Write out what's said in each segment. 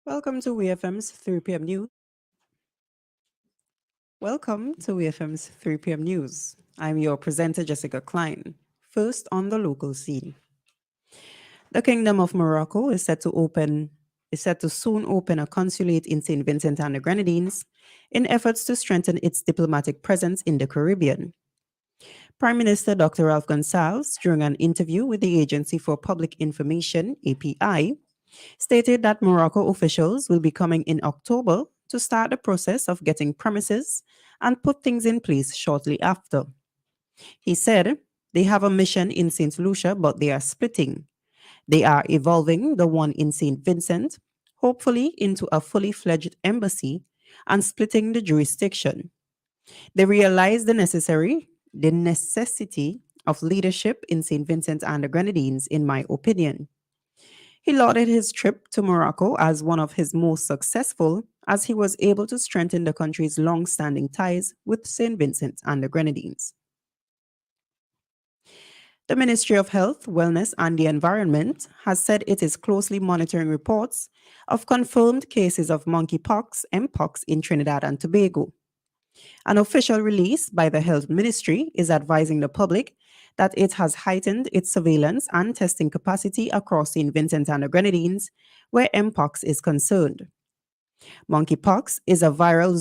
Welcome to WEFM's 3 p.m. News. Welcome to WEFM's 3 p.m. News. I'm your presenter, Jessica Klein. First on the local scene. The Kingdom of Morocco is set to soon open a consulate in St. Vincent and the Grenadines in efforts to strengthen its diplomatic presence in the Caribbean. Prime Minister Dr. Ralph Gonsalves, during an interview with the Agency for Public Information, API, stated that Morocco officials will be coming in October to start the process of getting premises and put things in place shortly after. He said they have a mission in St. Lucia, but they are splitting. They are evolving the one in St. Vincent, hopefully into a fully fledged embassy, and splitting the jurisdiction. They realize the necessity of leadership in St. Vincent and the Grenadines, in my opinion. He lauded his trip to Morocco as one of his most successful, as he was able to strengthen the country's long standing ties with St. Vincent and the Grenadines. The Ministry of Health, Wellness and the Environment has said it is closely monitoring reports of confirmed cases of monkeypox, mpox in Trinidad and Tobago. An official release by the Health Ministry is advising the public that it has heightened its surveillance and testing capacity across St. Vincent and the Grenadines, where mpox is concerned. Monkeypox is a viral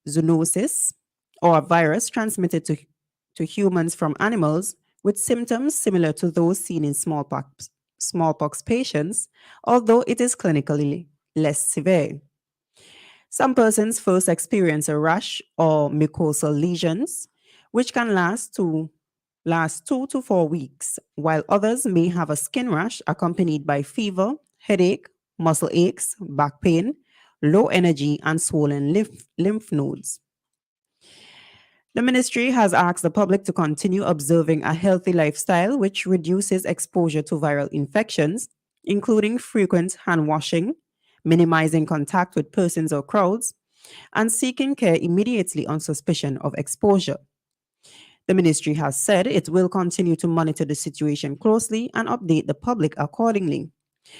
zoonosis or a virus transmitted to humans from animals with symptoms similar to those seen in smallpox patients, although it is clinically less severe. Some persons first experience a rash or mucosal lesions, which can last 2 to 4 weeks, while others may have a skin rash accompanied by fever, headache, muscle aches, back pain, low energy, and swollen lymph nodes. The ministry has asked the public to continue observing a healthy lifestyle which reduces exposure to viral infections, including frequent hand washing, minimizing contact with persons or crowds, and seeking care immediately on suspicion of exposure. The ministry has said it will continue to monitor the situation closely and update the public accordingly.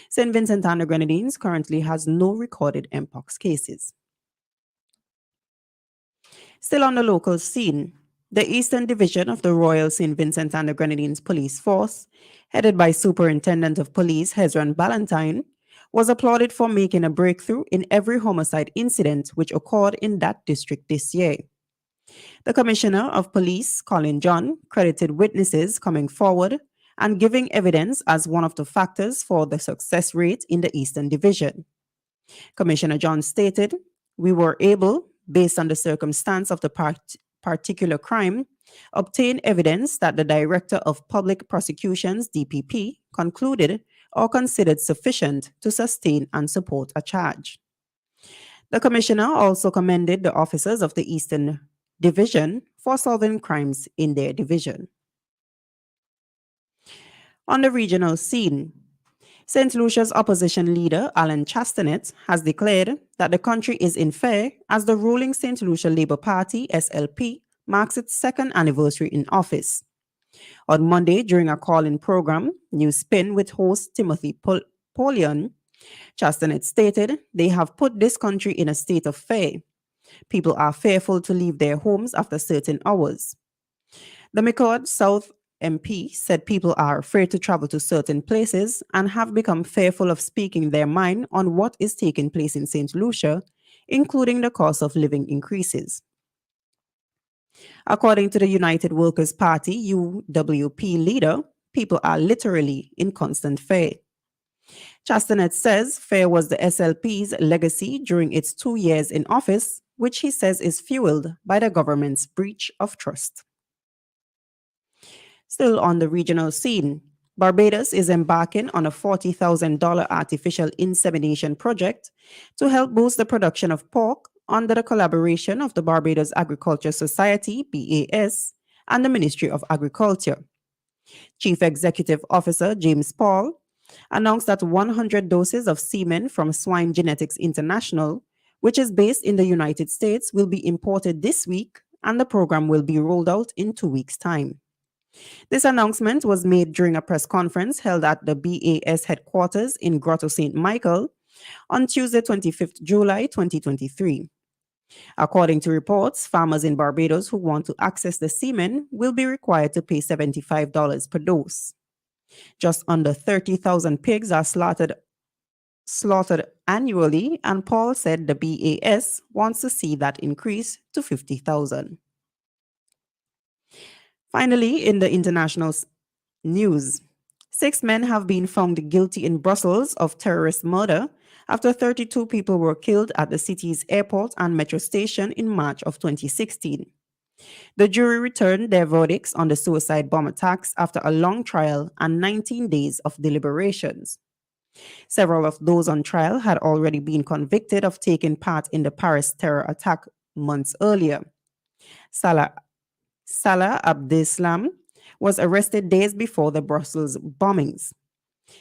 St. Vincent and the Grenadines currently has no recorded mpox cases. Still on the local scene, the Eastern Division of the Royal St. Vincent and the Grenadines Police Force, headed by Superintendent of Police Hezron Ballantyne, was applauded for making a breakthrough in every homicide incident which occurred in that district this year. The Commissioner of Police, Colin John, credited witnesses coming forward and giving evidence as one of the factors for the success rate in the Eastern Division. Commissioner John stated, "We were able, based on the circumstance of the particular crime, obtain evidence that the Director of Public Prosecutions, DPP, concluded or considered sufficient to sustain and support a charge." The Commissioner also commended the officers of the Eastern Division for solving crimes in their division. On the regional scene, St. Lucia's opposition leader, Alan Chastanet, has declared that the country is in fear as the ruling St. Lucia Labour Party, SLP, marks its second anniversary in office. On Monday, during a call-in program, New Spin with host Timothy Polion, Chastanet stated they have put this country in a state of fear. People are fearful to leave their homes after certain hours. The McCord South MP said people are afraid to travel to certain places and have become fearful of speaking their mind on what is taking place in St. Lucia, including the cost of living increases. According to the United Workers' Party, UWP leader, people are literally in constant fear. Chastanet says fear was the SLP's legacy during its 2 years in office, which he says is fueled by the government's breach of trust. Still on the regional scene, Barbados is embarking on a $40,000 artificial insemination project to help boost the production of pork under the collaboration of the Barbados Agriculture Society, BAS, and the Ministry of Agriculture. Chief Executive Officer James Paul announced that 100 doses of semen from Swine Genetics International, which is based in the United States, will be imported this week, and the program will be rolled out in 2 weeks' time. This announcement was made during a press conference held at the BAS headquarters in Grotto St. Michael, on Tuesday, 25th July 2023. According to reports, farmers in Barbados who want to access the semen will be required to pay $75 per dose. Just under 30,000 pigs are slaughtered annually, and Paul said the BAS wants to see that increase to 50,000. Finally, in the international news, 6 men have been found guilty in Brussels of terrorist murder after 32 people were killed at the city's airport and metro station in March of 2016. The jury returned their verdicts on the suicide bomb attacks after a long trial and 19 days of deliberations. Several of those on trial had already been convicted of taking part in the Paris terror attack months earlier. Salah Abdeslam was arrested days before the Brussels bombings.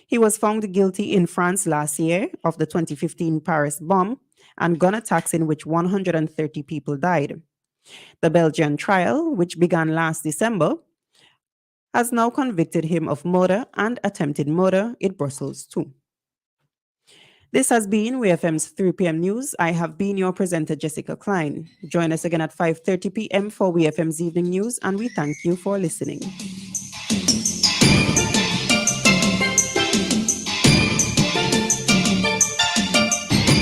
He was found guilty in France last year of the 2015 Paris bomb and gun attacks in which 130 people died. The Belgian trial, which began last December, has now convicted him of murder and attempted murder in Brussels too. This has been WEFM's 3 p.m. news. I have been your presenter, Jessica Klein. Join us again at 5:30 p.m. for WEFM's evening news, and we thank you for listening.